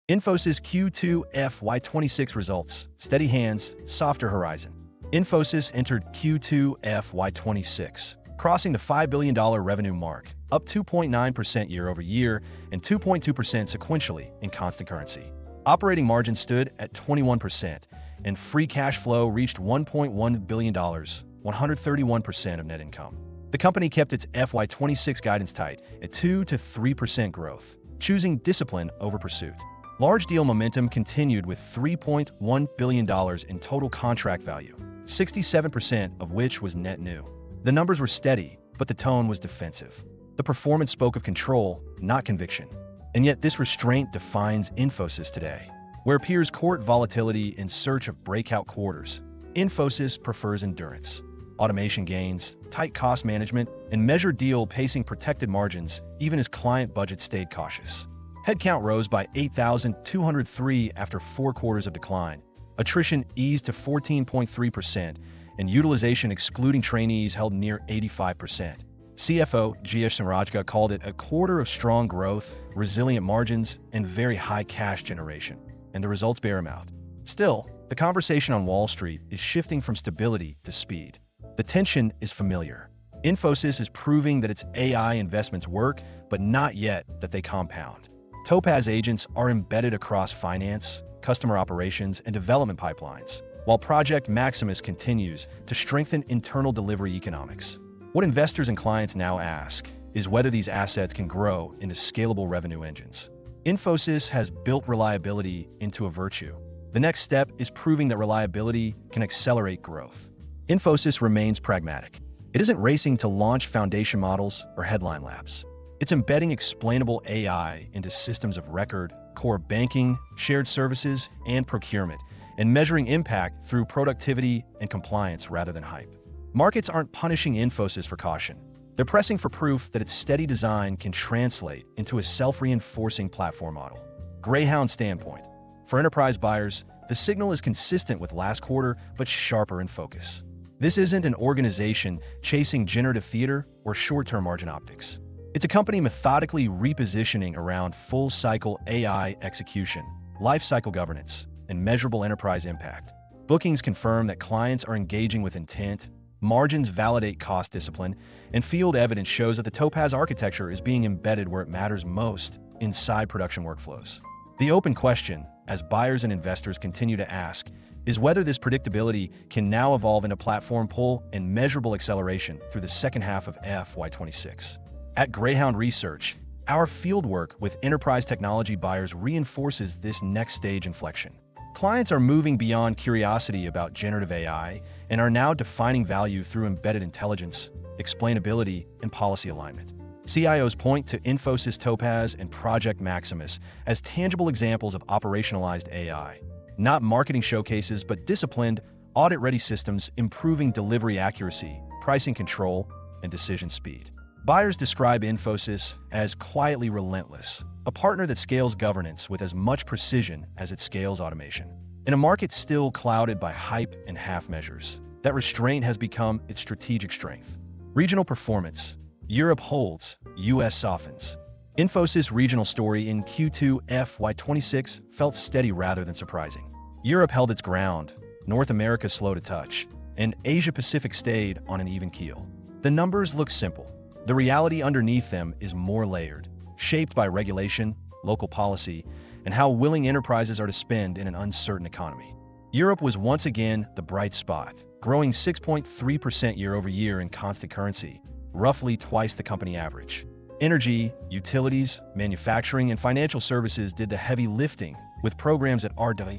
Infosys Q2 FY26 results, steady hands, softer horizon. Infosys entered Q2 FY26, crossing the $5 billion revenue mark, up 2.9% year-over-year and 2.2% sequentially in constant currency. Operating margin stood at 21%, and free cash flow reached $1.1 billion, 131% of net income. The company kept its FY26 guidance tight at 2 to 3% growth, choosing discipline over pursuit. Large deal momentum continued with $3.1 billion in total contract value, 67% of which was net new. The numbers were steady, but the tone was defensive. The performance spoke of control, not conviction. And yet this restraint defines Infosys today. Where peers court volatility in search of breakout quarters, Infosys prefers endurance. Automation gains, tight cost management, and measured deal pacing protected margins even as client budgets stayed cautious. Headcount rose by 8,203 after 4 quarters of decline. Attrition eased to 14.3%, and utilization excluding trainees held near 85%. CFO Gogia called it a quarter of strong growth, resilient margins, and very high cash generation. And the results bear him out. Still, the conversation on Wall Street is shifting from stability to speed. The tension is familiar. Infosys is proving that its AI investments work, but not yet that they compound. Topaz agents are embedded across finance, customer operations, and development pipelines, while Project Maximus continues to strengthen internal delivery economics. What investors and clients now ask is whether these assets can grow into scalable revenue engines. Infosys has built reliability into a virtue. The next step is proving that reliability can accelerate growth. Infosys remains pragmatic. It isn't racing to launch foundation models or headline labs. It's embedding explainable AI into systems of record, core banking, shared services, and procurement, and measuring impact through productivity and compliance rather than hype. Markets aren't punishing Infosys for caution. They're pressing for proof that its steady design can translate into a self-reinforcing platform model. Greyhound standpoint. For enterprise buyers, the signal is consistent with last quarter, but sharper in focus. This isn't an organization chasing generative theater or short-term margin optics. It's a company methodically repositioning around full-cycle AI execution, life-cycle governance, and measurable enterprise impact. Bookings confirm that clients are engaging with intent, margins validate cost discipline, and field evidence shows that the Topaz architecture is being embedded where it matters most, inside production workflows. The open question, as buyers and investors continue to ask, is whether this predictability can now evolve into platform pull and measurable acceleration through the second half of FY26. At Greyhound Research, our fieldwork with enterprise technology buyers reinforces this next stage inflection. Clients are moving beyond curiosity about generative AI and are now defining value through embedded intelligence, explainability, and policy alignment. CIOs point to Infosys Topaz and Project Maximus as tangible examples of operationalized AI, not marketing showcases but disciplined, audit-ready systems improving delivery accuracy, pricing control, and decision speed. Buyers describe Infosys as quietly relentless, a partner that scales governance with as much precision as it scales automation. In a market still clouded by hype and half measures, that restraint has become its strategic strength. Regional performance. Europe holds, US softens. Infosys' regional story in Q2 FY26 felt steady rather than surprising. Europe held its ground, North America slow to touch, and Asia-Pacific stayed on an even keel. The numbers look simple. The reality underneath them is more layered, shaped by regulation, local policy, and how willing enterprises are to spend in an uncertain economy. Europe was once again the bright spot, growing 6.3% year-over-year in constant currency, roughly twice the company average. Energy, utilities, manufacturing, and financial services did the heavy lifting, with programs at RWE,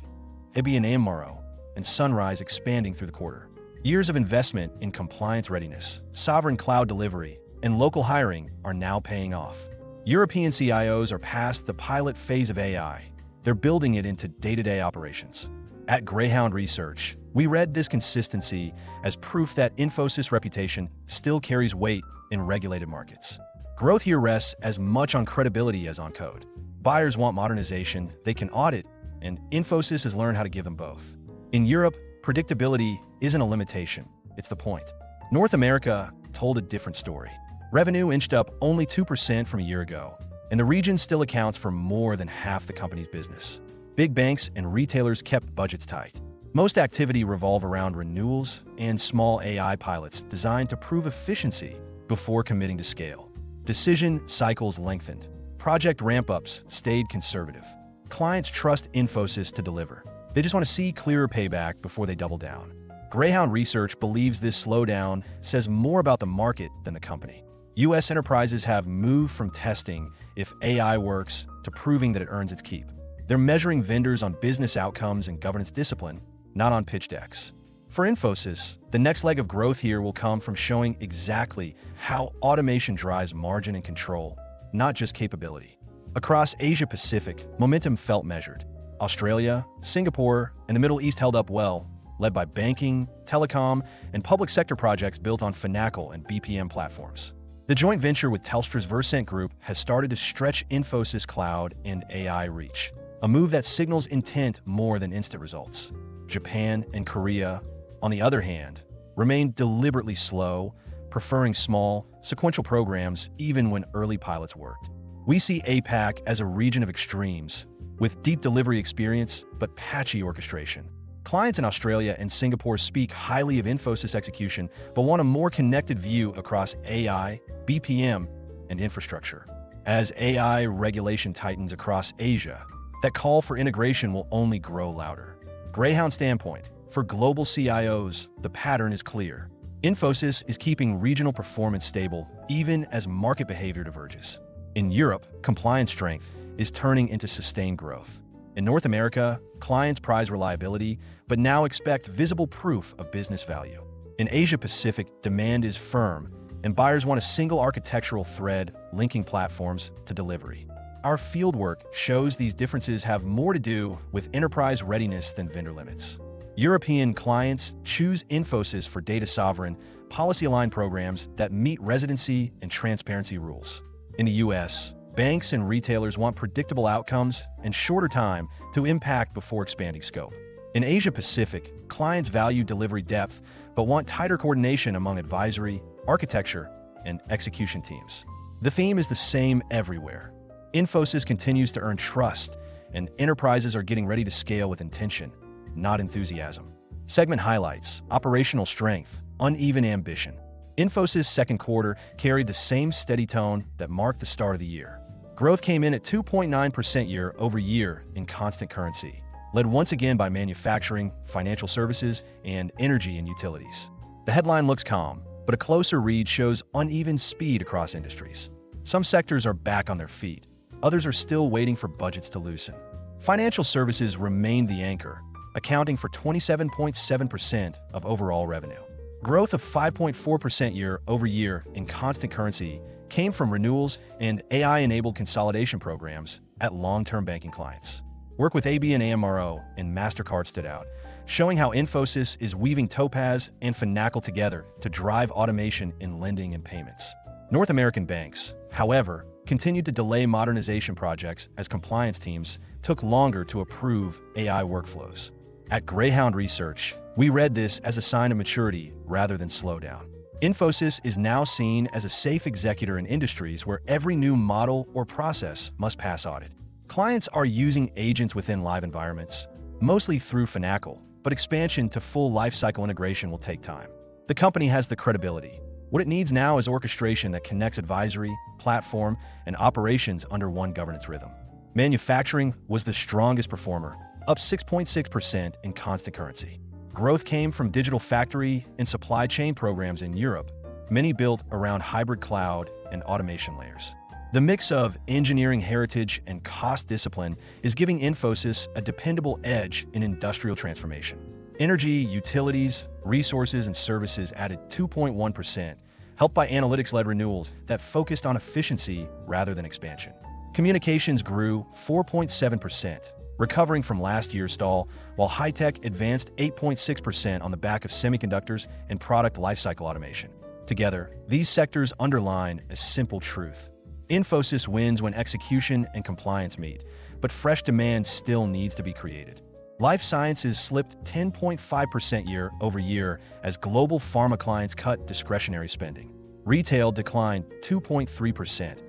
ABN AMRO, and Sunrise expanding through the quarter. Years of investment in compliance readiness, sovereign cloud delivery, and local hiring are now paying off. European CIOs are past the pilot phase of AI. They're building it into day-to-day operations. At Greyhound Research, we read this consistency as proof that Infosys' reputation still carries weight in regulated markets. Growth here rests as much on credibility as on code. Buyers want modernization they can audit, and Infosys has learned how to give them both. In Europe, predictability isn't a limitation, it's the point. North America told a different story. Revenue inched up only 2% from a year ago, and the region still accounts for more than half the company's business. Big banks and retailers kept budgets tight. Most activity revolved around renewals and small AI pilots designed to prove efficiency before committing to scale. Decision cycles lengthened. Project ramp-ups stayed conservative. Clients trust Infosys to deliver. They just want to see clearer payback before they double down. Greyhound Research believes this slowdown says more about the market than the company. U.S. enterprises have moved from testing if AI works to proving that it earns its keep. They're measuring vendors on business outcomes and governance discipline, not on pitch decks. For Infosys, the next leg of growth here will come from showing exactly how automation drives margin and control, not just capability. Across Asia-Pacific, momentum felt measured. Australia, Singapore, and the Middle East held up well, led by banking, telecom, and public sector projects built on Finacle and BPM platforms. The joint venture with Telstra's Versent Group has started to stretch Infosys cloud and AI reach, a move that signals intent more than instant results. Japan and Korea, on the other hand, remained deliberately slow, preferring small, sequential programs even when early pilots worked. We see APAC as a region of extremes, with deep delivery experience but patchy orchestration. Clients in Australia and Singapore speak highly of Infosys execution, but want a more connected view across AI, BPM, and infrastructure. As AI regulation tightens across Asia, that call for integration will only grow louder. Greyhound standpoint, for global CIOs, the pattern is clear. Infosys is keeping regional performance stable even as market behavior diverges. In Europe, compliance strength is turning into sustained growth. In North America, clients prize reliability, but now expect visible proof of business value. In Asia-Pacific, demand is firm, and buyers want a single architectural thread linking platforms to delivery. Our fieldwork shows these differences have more to do with enterprise readiness than vendor limits. European clients choose Infosys for data sovereign, policy-aligned programs that meet residency and transparency rules. In the US, banks and retailers want predictable outcomes and shorter time to impact before expanding scope. In Asia-Pacific, clients value delivery depth but want tighter coordination among advisory, architecture, and execution teams. The theme is the same everywhere. Infosys continues to earn trust, and enterprises are getting ready to scale with intention, not enthusiasm. Segment highlights: operational strength, uneven ambition. Infosys' second quarter carried the same steady tone that marked the start of the year. Growth came in at 2.9% year-over-year in constant currency, led once again by manufacturing, financial services, and energy and utilities. The headline looks calm, but a closer read shows uneven speed across industries. Some sectors are back on their feet. Others are still waiting for budgets to loosen. Financial services remained the anchor, accounting for 27.7% of overall revenue. Growth of 5.4% year-over-year in constant currency came from renewals and AI-enabled consolidation programs at long-term banking clients. Work with ABN AMRO and MasterCard stood out, showing how Infosys is weaving Topaz and Finacle together to drive automation in lending and payments. North American banks, however, continued to delay modernization projects as compliance teams took longer to approve AI workflows. At Greyhound Research, we read this as a sign of maturity rather than slowdown. Infosys is now seen as a safe executor in industries where every new model or process must pass audit. Clients are using agents within live environments, mostly through Finacle, but expansion to full lifecycle integration will take time. The company has the credibility. What it needs now is orchestration that connects advisory, platform, and operations under one governance rhythm. Manufacturing was the strongest performer, up 6.6% in constant currency. Growth came from digital factory and supply chain programs in Europe, many built around hybrid cloud and automation layers. The mix of engineering heritage and cost discipline is giving Infosys a dependable edge in industrial transformation. Energy, utilities, resources, and services added 2.1%, helped by analytics-led renewals that focused on efficiency rather than expansion. Communications grew 4.7%, recovering from last year's stall, while high-tech advanced 8.6% on the back of semiconductors and product lifecycle automation. Together, these sectors underline a simple truth. Infosys wins when execution and compliance meet, but fresh demand still needs to be created. Life sciences slipped 10.5% year-over-year as global pharma clients cut discretionary spending. Retail declined 2.3%,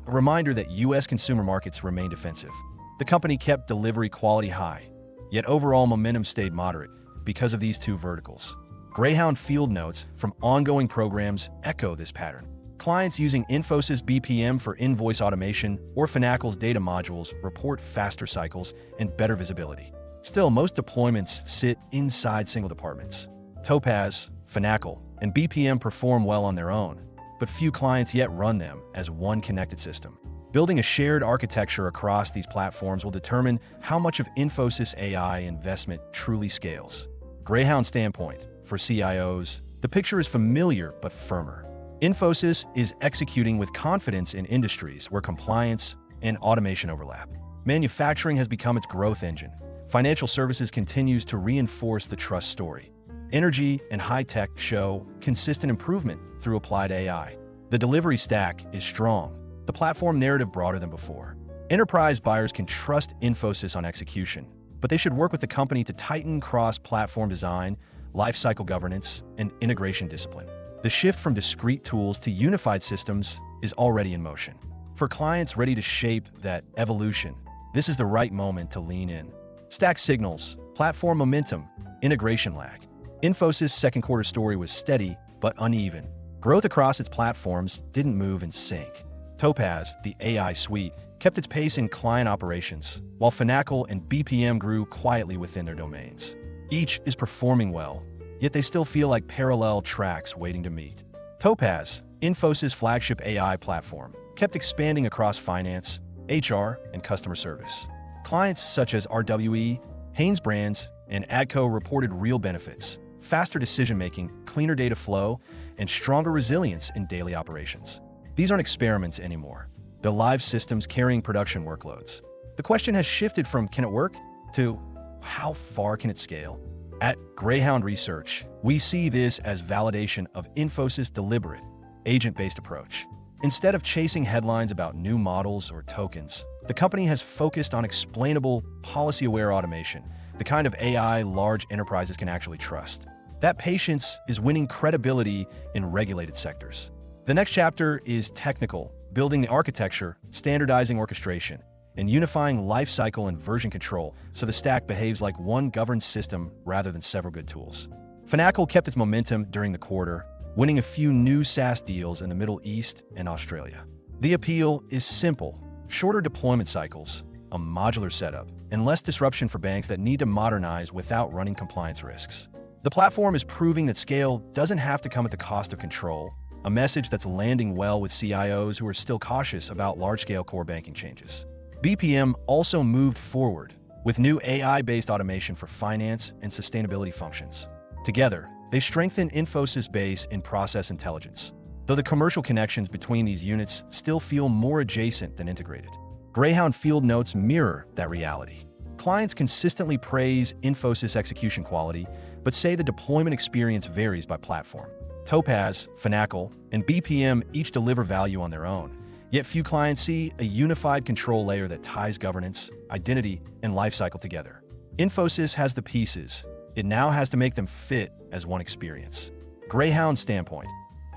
a reminder that U.S. consumer markets remain defensive. The company kept delivery quality high, yet overall momentum stayed moderate because of these two verticals. Greyhound field notes from ongoing programs echo this pattern. Clients using Infosys BPM for invoice automation or Finacle's data modules report faster cycles and better visibility. Still, most deployments sit inside single departments. Topaz, Finacle, and BPM perform well on their own, but few clients yet run them as one connected system. Building a shared architecture across these platforms will determine how much of Infosys AI investment truly scales. Greyhound standpoint, for CIOs, the picture is familiar but firmer. Infosys is executing with confidence in industries where compliance and automation overlap. Manufacturing has become its growth engine. Financial services continues to reinforce the trust story. Energy and high-tech show consistent improvement through applied AI. The delivery stack is strong, the platform narrative broader than before. Enterprise buyers can trust Infosys on execution, but they should work with the company to tighten cross-platform design, lifecycle governance, and integration discipline. The shift from discrete tools to unified systems is already in motion. For clients ready to shape that evolution, this is the right moment to lean in. Stack signals, platform momentum, integration lag. Infosys' second quarter story was steady but uneven. Growth across its platforms didn't move in sync. Topaz, the AI suite, kept its pace in client operations, while Finacle and BPM grew quietly within their domains. Each is performing well, yet they still feel like parallel tracks waiting to meet. Topaz, Infosys' flagship AI platform, kept expanding across finance, HR, and customer service. Clients such as RWE, Hanesbrands, and AGCO reported real benefits: faster decision-making, cleaner data flow, and stronger resilience in daily operations. These aren't experiments anymore. They're live systems carrying production workloads. The question has shifted from "can it work?" to "how far can it scale?" At Greyhound Research, we see this as validation of Infosys' deliberate, agent-based approach. Instead of chasing headlines about new models or tokens, the company has focused on explainable, policy-aware automation, the kind of AI large enterprises can actually trust. That patience is winning credibility in regulated sectors. The next chapter is technical, building the architecture, standardizing orchestration, and unifying lifecycle and version control so the stack behaves like one governed system rather than several good tools. Finacle kept its momentum during the quarter, winning a few new SaaS deals in the Middle East and Australia. The appeal is simple: shorter deployment cycles, a modular setup, and less disruption for banks that need to modernize without running compliance risks. The platform is proving that scale doesn't have to come at the cost of control, a message that's landing well with CIOs who are still cautious about large-scale core banking changes. BPM also moved forward with new AI-based automation for finance and sustainability functions. Together, they strengthen Infosys' base in process intelligence, though the commercial connections between these units still feel more adjacent than integrated. Greyhound field notes mirror that reality. Clients consistently praise Infosys' execution quality, but say the deployment experience varies by platform. Topaz, Finacle, and BPM each deliver value on their own, yet few clients see a unified control layer that ties governance, identity, and lifecycle together. Infosys has the pieces. It now has to make them fit as one experience. Greyhound standpoint.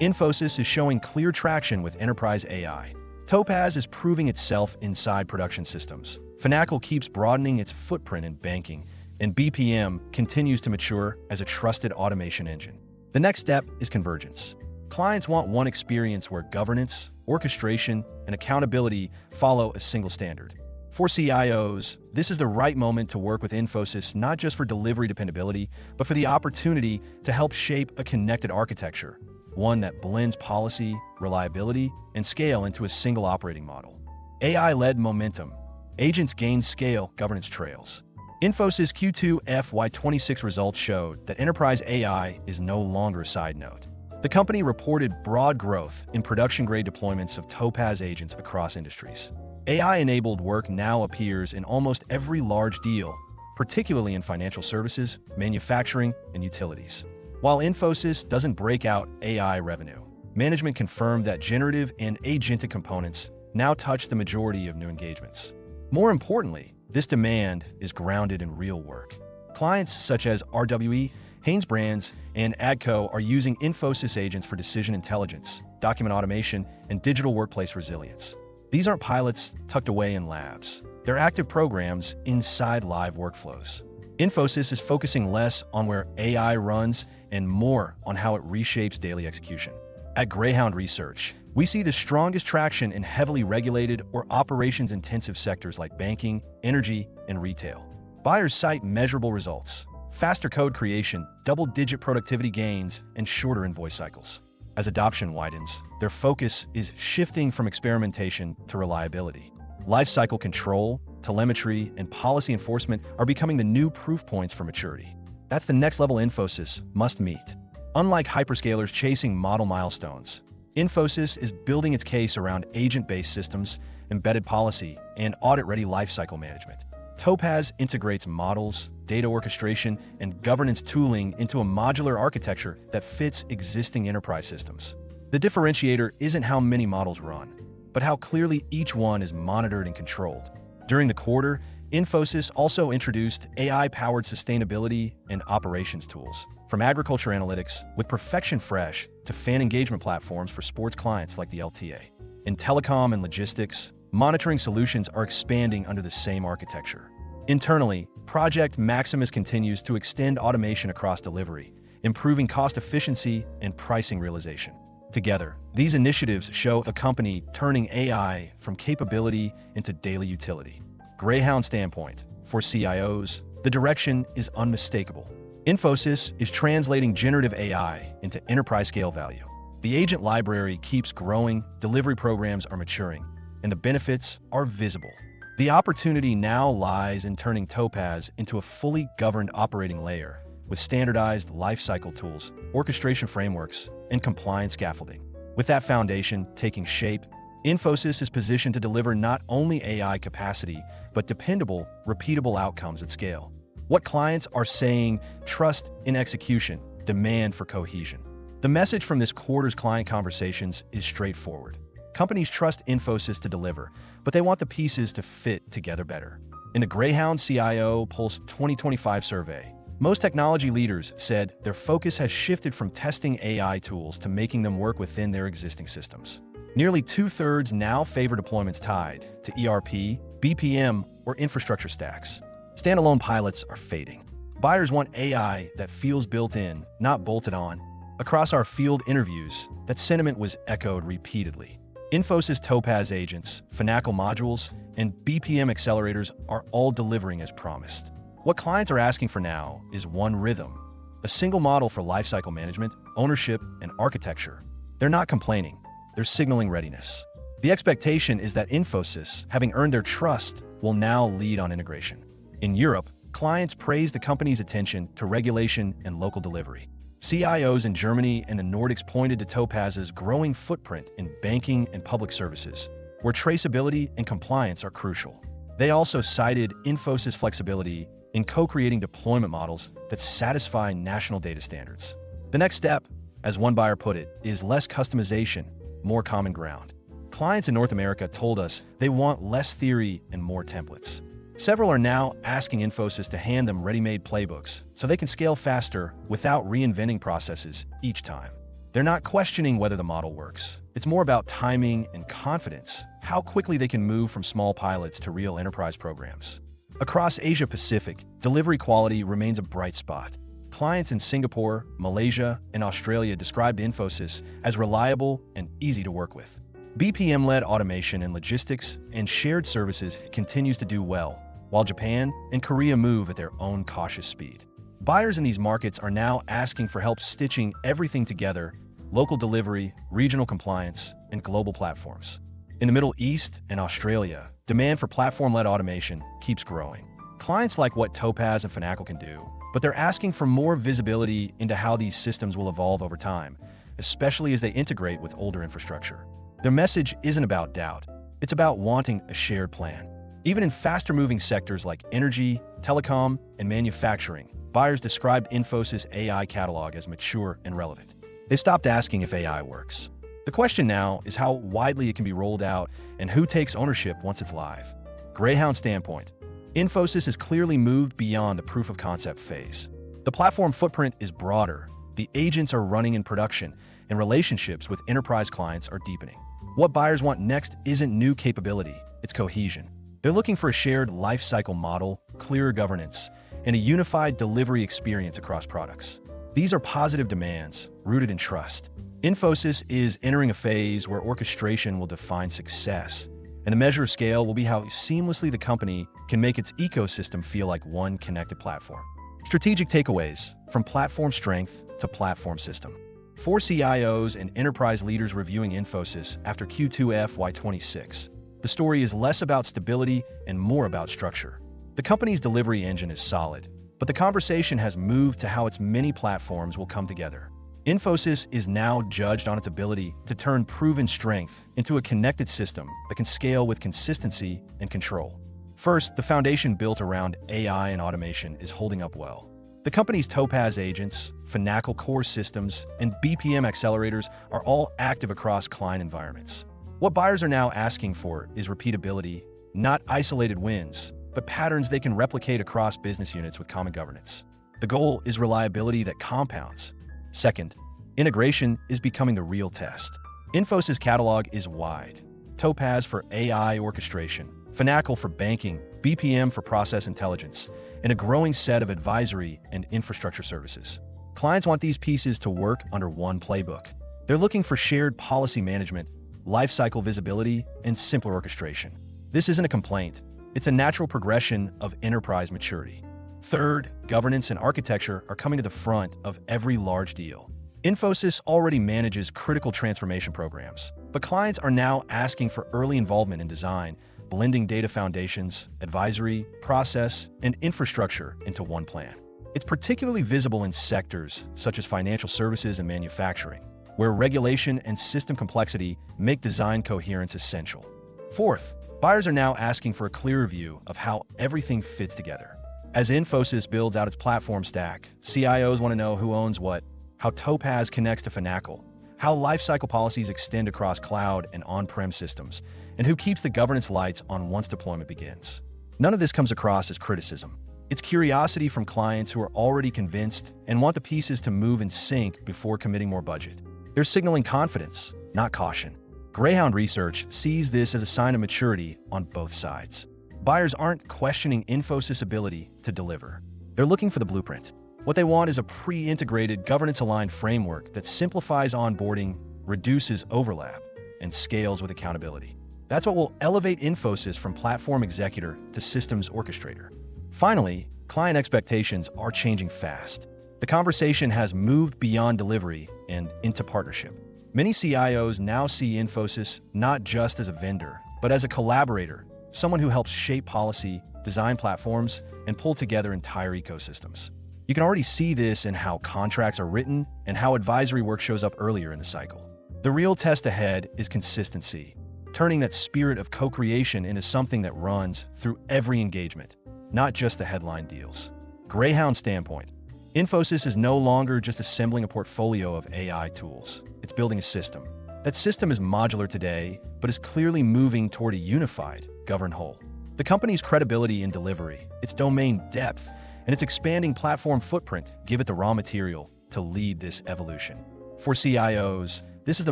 Infosys is showing clear traction with enterprise AI. Topaz is proving itself inside production systems. Finacle keeps broadening its footprint in banking, and BPM continues to mature as a trusted automation engine. The next step is convergence. Clients want one experience where governance, orchestration, and accountability follow a single standard. For CIOs, this is the right moment to work with Infosys not just for delivery dependability, but for the opportunity to help shape a connected architecture, one that blends policy, reliability, and scale into a single operating model. AI-led momentum. Agents gain scale, governance trails. Infosys Q2 FY26 results showed that enterprise AI is no longer a side note. The company reported broad growth in production-grade deployments of Topaz agents across industries. AI-enabled work now appears in almost every large deal, particularly in financial services, manufacturing, and utilities. While Infosys doesn't break out AI revenue, management confirmed that generative and agentic components now touch the majority of new engagements. More importantly, this demand is grounded in real work. Clients such as RWE, Hanesbrands, and AGCO are using Infosys agents for decision intelligence, document automation, and digital workplace resilience. These aren't pilots tucked away in labs. They're active programs inside live workflows. Infosys is focusing less on where AI runs and more on how it reshapes daily execution. At Greyhound Research, we see the strongest traction in heavily regulated or operations-intensive sectors like banking, energy, and retail. Buyers cite measurable results: faster code creation, double-digit productivity gains, and shorter invoice cycles. As adoption widens, their focus is shifting from experimentation to reliability. Lifecycle control, telemetry, and policy enforcement are becoming the new proof points for maturity. That's the next level Infosys must meet. Unlike hyperscalers chasing model milestones, Infosys is building its case around agent-based systems, embedded policy, and audit-ready lifecycle management. Topaz integrates models, data orchestration, and governance tooling into a modular architecture that fits existing enterprise systems. The differentiator isn't how many models run, but how clearly each one is monitored and controlled. During the quarter, Infosys also introduced AI-powered sustainability and operations tools, from agriculture analytics with Perfection Fresh to fan engagement platforms for sports clients like the LTA. In telecom and logistics, monitoring solutions are expanding under the same architecture. Internally, Project Maximus continues to extend automation across delivery, improving cost efficiency and pricing realization. Together, these initiatives show a company turning AI from capability into daily utility. Greyhound standpoint: for CIOs, the direction is unmistakable. Infosys is translating generative AI into enterprise-scale value. The agent library keeps growing, delivery programs are maturing, and the benefits are visible. The opportunity now lies in turning Topaz into a fully governed operating layer with standardized lifecycle tools, orchestration frameworks, and compliance scaffolding. With that foundation taking shape, Infosys is positioned to deliver not only AI capacity, but dependable, repeatable outcomes at scale. What clients are saying: trust in execution, demand for cohesion. The message from this quarter's client conversations is straightforward. Companies trust Infosys to deliver, but they want the pieces to fit together better. In the Greyhound CIO Pulse 2025 survey, most technology leaders said their focus has shifted from testing AI tools to making them work within their existing systems. Nearly two-thirds now favor deployments tied to ERP, BPM, or infrastructure stacks. Standalone pilots are fading. Buyers want AI that feels built in, not bolted on. Across our field interviews, that sentiment was echoed repeatedly. Infosys Topaz agents, Finacle modules, and BPM accelerators are all delivering as promised. What clients are asking for now is one rhythm: a single model for lifecycle management, ownership, and architecture. They're not complaining, they're signaling readiness. The expectation is that Infosys, having earned their trust, will now lead on integration. In Europe, clients praise the company's attention to regulation and local delivery. CIOs in Germany and the Nordics pointed to Topaz's growing footprint in banking and public services, where traceability and compliance are crucial. They also cited Infosys' flexibility in co-creating deployment models that satisfy national data standards. The next step, as one buyer put it, is less customization, more common ground. Clients in North America told us they want less theory and more templates. Several are now asking Infosys to hand them ready-made playbooks so they can scale faster without reinventing processes each time. They're not questioning whether the model works. It's more about timing and confidence, how quickly they can move from small pilots to real enterprise programs. Across Asia-Pacific, delivery quality remains a bright spot. Clients in Singapore, Malaysia, and Australia described Infosys as reliable and easy to work with. BPM-led automation in logistics and shared services continues to do well, while Japan and Korea move at their own cautious speed. Buyers in these markets are now asking for help stitching everything together: local delivery, regional compliance, and global platforms. In the Middle East and Australia, demand for platform-led automation keeps growing. Clients like what Topaz and Finacle can do, but they're asking for more visibility into how these systems will evolve over time, especially as they integrate with older infrastructure. Their message isn't about doubt, it's about wanting a shared plan. Even in faster-moving sectors like energy, telecom, and manufacturing, buyers described Infosys' AI catalog as mature and relevant. They've stopped asking if AI works. The question now is how widely it can be rolled out and who takes ownership once it's live. Greyhound standpoint: Infosys has clearly moved beyond the proof-of-concept phase. The platform footprint is broader, the agents are running in production, and relationships with enterprise clients are deepening. What buyers want next isn't new capability, it's cohesion. They're looking for a shared lifecycle model, clearer governance, and a unified delivery experience across products. These are positive demands, rooted in trust. Infosys is entering a phase where orchestration will define success, and a measure of scale will be how seamlessly the company can make its ecosystem feel like one connected platform. Strategic takeaways from platform strength to platform system. For CIOs and enterprise leaders reviewing Infosys after Q2 FY26, the story is less about stability and more about structure. The company's delivery engine is solid, but the conversation has moved to how its many platforms will come together. Infosys is now judged on its ability to turn proven strength into a connected system that can scale with consistency and control. First, the foundation built around AI and automation is holding up well. The company's Topaz agents, Finacle core systems, and BPM accelerators are all active across client environments. What buyers are now asking for is repeatability, not isolated wins, but patterns they can replicate across business units with common governance. The goal is reliability that compounds. Second, integration is becoming the real test. Infosys' catalog is wide. Topaz for AI orchestration, Finacle for banking, BPM for process intelligence, and a growing set of advisory and infrastructure services. Clients want these pieces to work under one playbook. They're looking for shared policy management, lifecycle visibility, and simpler orchestration. This isn't a complaint. It's a natural progression of enterprise maturity. Third, governance and architecture are coming to the front of every large deal. Infosys already manages critical transformation programs, but clients are now asking for early involvement in design, blending data foundations, advisory, process, and infrastructure into one plan. It's particularly visible in sectors such as financial services and manufacturing, where regulation and system complexity make design coherence essential. Fourth, buyers are now asking for a clearer view of how everything fits together. As Infosys builds out its platform stack, CIOs want to know who owns what, how Topaz connects to Finacle, how lifecycle policies extend across cloud and on-prem systems, and who keeps the governance lights on once deployment begins. None of this comes across as criticism. It's curiosity from clients who are already convinced and want the pieces to move in sync before committing more budget. They're signaling confidence, not caution. Greyhound Research sees this as a sign of maturity on both sides. Buyers aren't questioning Infosys' ability to deliver. They're looking for the blueprint. What they want is a pre-integrated, governance-aligned framework that simplifies onboarding, reduces overlap, and scales with accountability. That's what will elevate Infosys from platform executor to systems orchestrator. Finally, client expectations are changing fast. The conversation has moved beyond delivery and into partnership. Many CIOs now see Infosys not just as a vendor, but as a collaborator, someone who helps shape policy, design platforms, and pull together entire ecosystems. You can already see this in how contracts are written and how advisory work shows up earlier in the cycle. The real test ahead is consistency, turning that spirit of co-creation into something that runs through every engagement, not just the headline deals. Greyhound standpoint. Infosys is no longer just assembling a portfolio of AI tools. It's building a system. That system is modular today, but is clearly moving toward a unified, governed whole. The company's credibility in delivery, its domain depth, and its expanding platform footprint give it the raw material to lead this evolution. For CIOs, this is the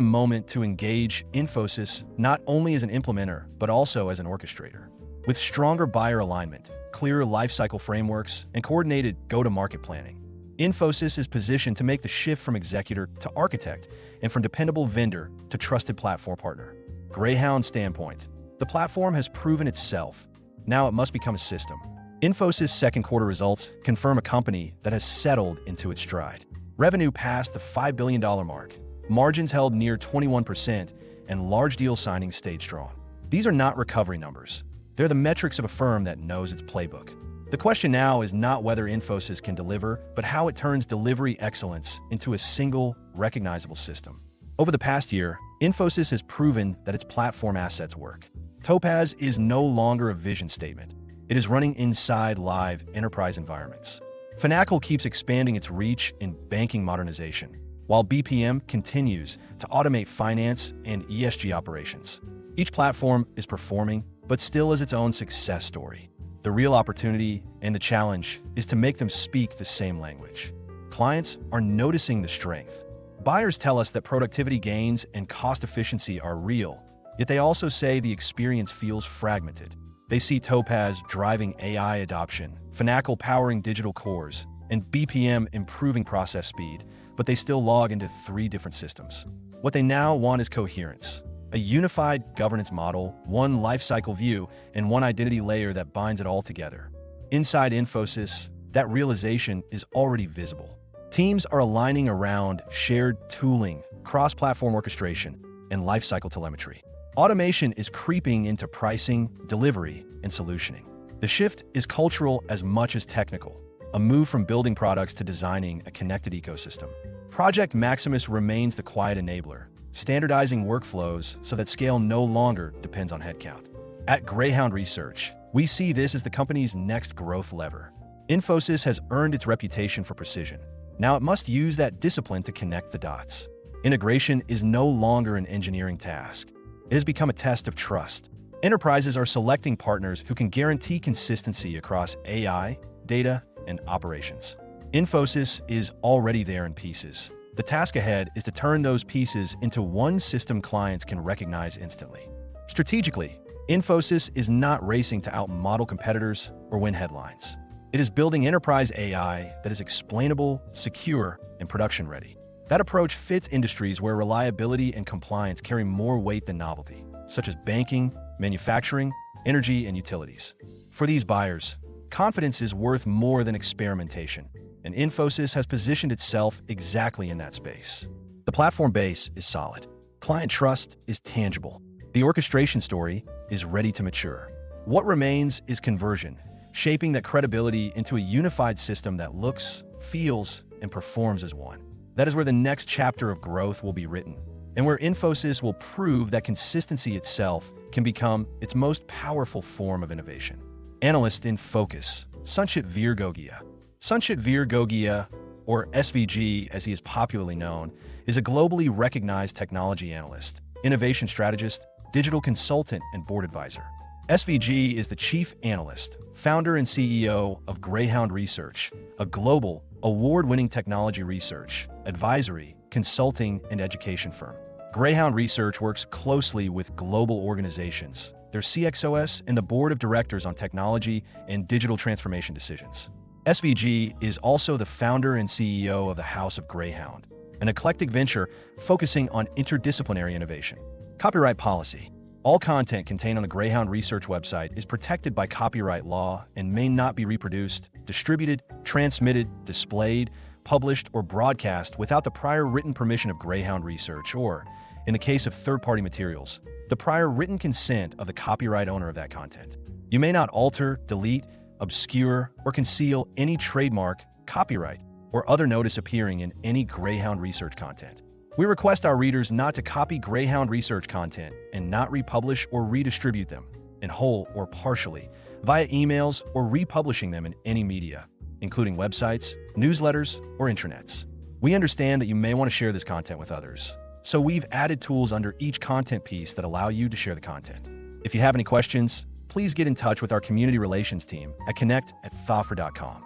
moment to engage Infosys not only as an implementer, but also as an orchestrator. With stronger buyer alignment, clearer lifecycle frameworks, and coordinated go-to-market planning, Infosys is positioned to make the shift from executor to architect and from dependable vendor to trusted platform partner. Greyhound standpoint. The platform has proven itself. Now it must become a system. Infosys' second quarter results confirm a company that has settled into its stride. Revenue passed the $5 billion mark, margins held near 21%, and large deal signings stayed strong. These are not recovery numbers. They're the metrics of a firm that knows its playbook. The question now is not whether Infosys can deliver, but how it turns delivery excellence into a single, recognizable system. Over the past year, Infosys has proven that its platform assets work. Topaz is no longer a vision statement. It is running inside live enterprise environments. Finacle keeps expanding its reach in banking modernization, while BPM continues to automate finance and ESG operations. Each platform is performing, but still is its own success story. The real opportunity and the challenge is to make them speak the same language. Clients are noticing the strength. Buyers tell us that productivity gains and cost efficiency are real, Yet they also say the experience feels fragmented. They see Topaz driving AI adoption, Finacle powering digital cores, and BPM improving process speed, but they still log into 3 different systems. What they now want is coherence. A unified governance model, one lifecycle view, and one identity layer that binds it all together. Inside Infosys, that realization is already visible. Teams are aligning around shared tooling, cross-platform orchestration, and lifecycle telemetry. Automation is creeping into pricing, delivery, and solutioning. The shift is cultural as much as technical, a move from building products to designing a connected ecosystem. Project Maximus remains the quiet enabler, standardizing workflows so that scale no longer depends on headcount. At Greyhound Research, we see this as the company's next growth lever. Infosys has earned its reputation for precision. Now it must use that discipline to connect the dots. Integration is no longer an engineering task. It has become a test of trust. Enterprises are selecting partners who can guarantee consistency across AI, data, and operations. Infosys is already there in pieces. The task ahead is to turn those pieces into one system clients can recognize instantly. Strategically, Infosys is not racing to outmodel competitors or win headlines. It is building enterprise AI that is explainable, secure, and production-ready. That approach fits industries where reliability and compliance carry more weight than novelty, such as banking, manufacturing, energy, and utilities. For these buyers, confidence is worth more than experimentation, and Infosys has positioned itself exactly in that space. The platform base is solid. Client trust is tangible. The orchestration story is ready to mature. What remains is conversion, shaping that credibility into a unified system that looks, feels, and performs as one. That is where the next chapter of growth will be written, and where Infosys will prove that consistency itself can become its most powerful form of innovation. Analyst in focus, Sanchit Gogia. Sanchit Gogia, or SVG as he is popularly known, is a globally recognized technology analyst, innovation strategist, digital consultant, and board advisor. SVG is the chief analyst, founder and CEO of Greyhound Research, a global, award-winning technology research, advisory, consulting, and education firm. Greyhound Research works closely with global organizations, their CXOs, and the board of directors on technology and digital transformation decisions. SVG is also the founder and CEO of the House of Greyhound, an eclectic venture focusing on interdisciplinary innovation. Copyright policy. All content contained on the Greyhound Research website is protected by copyright law and may not be reproduced, distributed, transmitted, displayed, published, or broadcast without the prior written permission of Greyhound Research or, in the case of third-party materials, the prior written consent of the copyright owner of that content. You may not alter, delete, obscure, or conceal any trademark, copyright, or other notice appearing in any Greyhound Research content. We request our readers not to copy Greyhound Research content and not republish or redistribute them, in whole or partially, via emails or republishing them in any media, including websites, newsletters, or intranets. We understand that you may want to share this content with others, so we've added tools under each content piece that allow you to share the content. If you have any questions, please get in touch with our community relations team at connect@thoffer.com.